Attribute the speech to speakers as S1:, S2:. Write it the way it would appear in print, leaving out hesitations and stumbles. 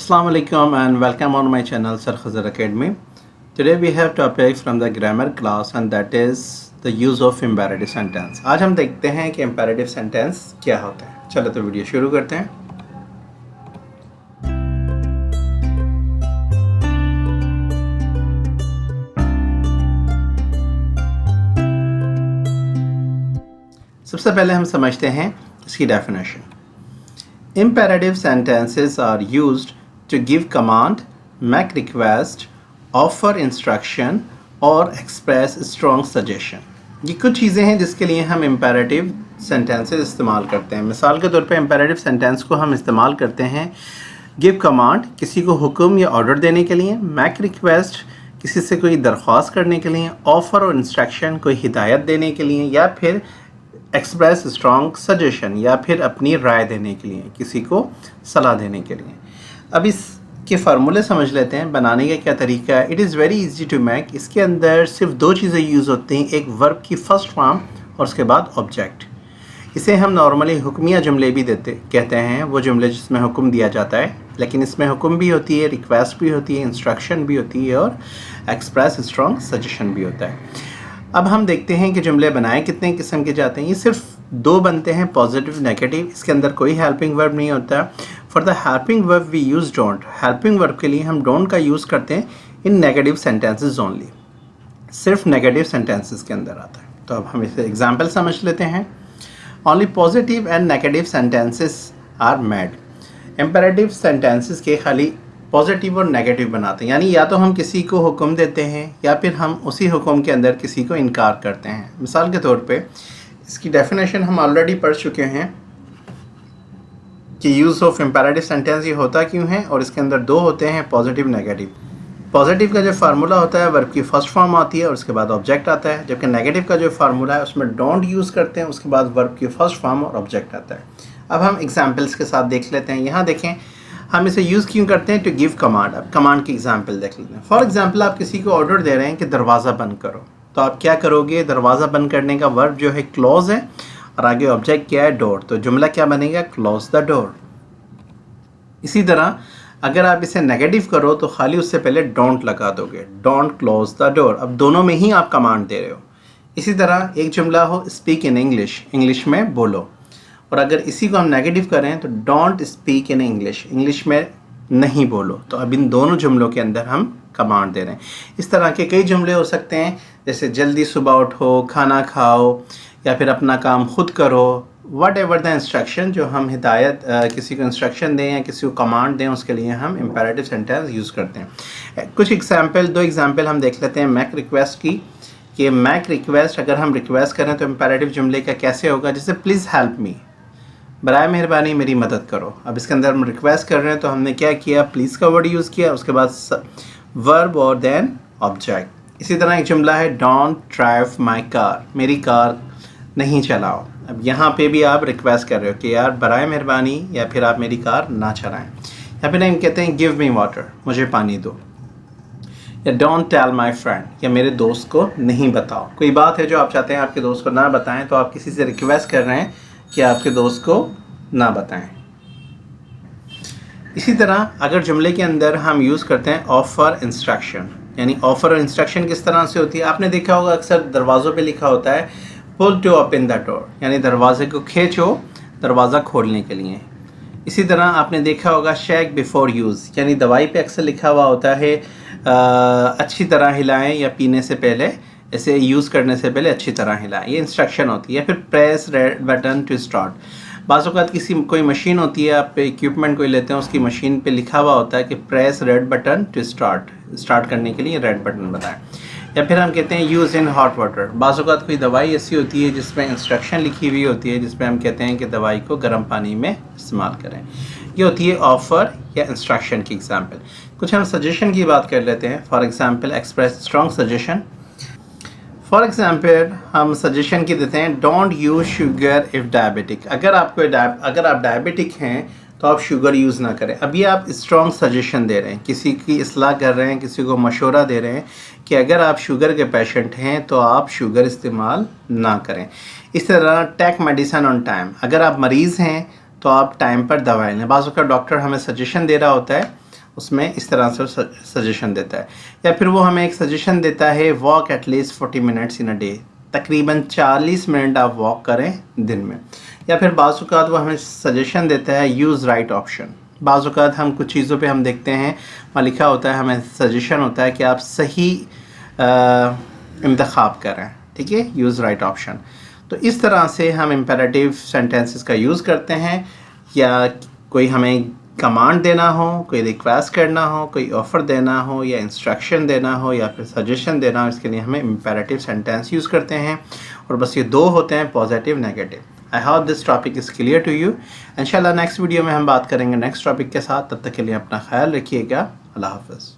S1: Assalamu alaikum and welcome on my channel Sir Khazar Academy. Today we have topic from the grammar class and that is the use of imperative sentence. आज हम देखते हैं कि imperative sentence क्या होता है। चलो तो वीडियो शुरू करते हैं। सबसे पहले हम समझते हैं इसकी definition. Imperative sentences are used to give command, make request, offer instruction और express strong suggestion। ये कुछ चीज़ें हैं जिसके लिए हम imperative sentences इस्तेमाल करते हैं। मिसाल के तौर पे imperative sentence को हम इस्तेमाल करते हैं give command किसी को हुक्म या ऑर्डर देने के लिए, make request किसी से कोई दरख्वास्त करने के लिए, offer और instruction कोई हिदायत देने के लिए या फिर एक्सप्रेस स्ट्रॉन्ग सजेशन या फिर अपनी राय देने के लिए, किसी को सलाह देने के लिए। अब इसके फार्मूले समझ लेते हैं, बनाने का क्या तरीका है। It is very easy to make. इसके अंदर सिर्फ दो चीज़ें यूज़ होती हैं, एक वर्ब की फर्स्ट फॉर्म और उसके बाद ऑब्जेक्ट। इसे हम नॉर्मली हुक्मिया जुमले भी कहते हैं, वो जुमले जिसमें हुक्म दिया जाता है, लेकिन इसमें हुक्म भी होती है, रिक्वेस्ट भी होती है, इंस्ट्रक्शन भी होती है और एक्सप्रेस स्ट्रॉन्ग सजेशन भी होता है। अब हम देखते हैं कि जुमले बनाए कितने किस्म के जाते हैं। ये सिर्फ दो बनते हैं, पॉजिटिव नेगेटिव। इसके अंदर कोई हेल्पिंग वर्ब नहीं होता। For the helping verb we use don't. Helping verb के लिए हम डोंट का यूज़ करते हैं इन नेगेटिव सेंटेंसेस ओनली, सिर्फ नेगेटिव सेंटेंसेस के अंदर आता है। तो अब हम इसे एग्जाम्पल समझ लेते हैं। Only positive and negative sentences are made. Imperative sentences के खाली पॉजिटिव और नेगेटिव बनाते हैं, यानी या तो हम किसी को हुक्म देते हैं या फिर हम उसी हुक्म के अंदर किसी को इनकार करते हैं। मिसाल के तौर पे इसकी डेफिनेशन हम ऑलरेडी पढ़ चुके हैं कि यूज़ ऑफ इम्पेरेटिव सेंटेंस ये होता क्यों है, और इसके अंदर दो होते हैं, पॉजिटिव नेगेटिव। पॉजिटिव का जो फार्मूला होता है वर्ब की फर्स्ट फॉर्म आती है और उसके बाद ऑब्जेक्ट आता है, जबकि नेगेटिव का जो फार्मूला है उसमें डोंट यूज़ करते हैं, उसके बाद वर्ब की फर्स्ट फॉर्म और ऑब्जेक्ट आता है। अब हम एग्जाम्पल्स के साथ देख लेते हैं। यहाँ देखें हम इसे यूज़ क्यों करते हैं, टू गिव कमांड। अब कमांड की एग्जांपल देख लेते हैं। फॉर एग्जांपल आप किसी को ऑर्डर दे रहे हैं कि दरवाज़ा बंद करो, तो आप क्या करोगे, दरवाज़ा बंद करने का वर्ब जो है क्लोज है और आगे ऑब्जेक्ट क्या है, डोर। तो जुमला क्या बनेगा, क्लोज द डोर। इसी तरह अगर आप इसे नेगेटिव करो तो खाली उससे पहले डोंट लगा दोगे, डोंट क्लोज द डोर। अब दोनों में ही आप कमांड दे रहे हो। इसी तरह एक जुमला हो स्पीक इन इंग्लिश, इंग्लिश में बोलो, और अगर इसी को हम नेगेटिव करें तो don't speak in English, English में नहीं बोलो। तो अब इन दोनों जुमलों के अंदर हम कमांड दे रहे हैं। इस तरह के कई जुमले हो सकते हैं, जैसे जल्दी सुबह उठो, खाना खाओ, या फिर अपना काम खुद करो। वट एवर द इंस्ट्रक्शन, जो हम हिदायत किसी को इंस्ट्रक्शन दें या किसी को कमांड दें, उसके लिए हम इम्पेरेटिव सेंटेंस यूज़ करते हैं। कुछ एग्जाम्पल, दो एग्जाम्पल हम देख लेते हैं मैक रिक्वेस्ट की। कि मैक रिक्वेस्ट अगर हम रिक्वेस्ट करें तो इम्पेरेटिव जुमले का कैसे होगा, जैसे प्लीज़ हेल्प मी, बराए मेहरबानी मेरी मदद करो। अब इसके अंदर हम रिक्वेस्ट कर रहे हैं तो हमने क्या किया, प्लीज़ का वर्ड यूज़ किया, उसके बाद वर्ब और देन ऑब्जेक्ट। इसी तरह एक जुमला है डोंट ड्राइव माई कार, मेरी कार नहीं चलाओ। अब यहाँ पे भी आप रिक्वेस्ट कर रहे हो कि यार बराए मेहरबानी या फिर आप मेरी कार ना चलाएं। या फिर हम कहते हैं गिव मी वाटर, मुझे पानी दो, या डोंट टेल माई फ्रेंड, या मेरे दोस्त को नहीं बताओ। कोई बात है जो आप चाहते हैं आपके दोस्त को ना बताएं, तो आप किसी से रिक्वेस्ट कर रहे हैं कि आपके दोस्त को ना बताएं। इसी तरह अगर जुमले के अंदर हम यूज़ करते हैं ऑफ़र इंस्ट्रक्शन, यानी ऑफ़र और इंस्ट्रक्शन किस तरह से होती है, आपने देखा होगा अक्सर दरवाज़ों पे लिखा होता है पुल टू ओपन द डोर, यानी दरवाजे को खींचो दरवाज़ा खोलने के लिए। इसी तरह आपने देखा होगा शेक बिफोर यूज़, यानी दवाई पे अक्सर लिखा हुआ होता है अच्छी तरह हिलाएं, या पीने से पहले, इसे यूज़ करने से पहले अच्छी तरह हिलाएं, ये इंस्ट्रक्शन होती है। या फिर press red button to start, बाज़ औक़ात कोई मशीन होती है, आप इक्विपमेंट कोई लेते हैं, उसकी मशीन पे लिखा हुआ होता है कि press red button to start करने के लिए रेड बटन बताएं। या फिर हम कहते हैं यूज़ इन हॉट वाटर, बाज़ औक़ात कोई दवाई ऐसी होती है जिसमें इंस्ट्रक्शन लिखी हुई होती है, जिसमें हम कहते हैं कि दवाई को गर्म पानी में इस्तेमाल करें। ये होती है ऑफ़र या इंस्ट्रक्शन की एग्जाम्पल। कुछ हम सजेशन की बात कर लेते हैं। For example express strong suggestion. For example हम सजेशन की देते हैं don't use sugar if diabetic, अगर आप डायबिटिक हैं तो आप शुगर यूज़ ना करें। अभी आप स्ट्रॉन्ग सजेशन दे रहे हैं, किसी की इस्लाह कर रहे हैं, किसी को मशवरा दे रहे हैं कि अगर आप शुगर के पेशेंट हैं तो आप शुगर इस्तेमाल ना करें। इस तरह टेक मेडिसिन ऑन टाइम, अगर आप मरीज़ हैं तो आप टाइम पर दवाएं लें। बाज़ वक़्त डॉक्टर हमें सजेशन दे रहा होता है उसमें इस तरह से सजेशन देता है। या फिर वो हमें एक सजेशन देता है walk at least 40 minutes in a day, तकरीबन 40 मिनट आप वॉक करें दिन में। या फिर बाज़ औक़ात वो हमें सजेशन देता है यूज़ राइट ऑप्शन। बाज़ औक़ात हम कुछ चीज़ों पे हम देखते हैं वहाँ लिखा होता है, हमें सजेशन होता है कि आप सही इंतखाब करें, ठीक है, यूज़ राइट ऑप्शन। तो इस तरह से हम इम्पेरेटिव सेंटेंसेस का यूज़ करते हैं। या कोई हमें कमांड देना हो, कोई रिक्वेस्ट करना हो, कोई ऑफ़र देना हो, या इंस्ट्रक्शन देना हो, या फिर सजेशन देना हो, इसके लिए हमें इम्पेरेटिव सेंटेंस यूज़ करते हैं। और बस ये दो होते हैं, positive, negative. I hope this topic is clear to you. इंशाल्लाह नेक्स्ट वीडियो में हम बात करेंगे नेक्स्ट टॉपिक के साथ। तब तक के लिए अपना ख्याल रखिएगा। अल्लाह हाफ़िज़।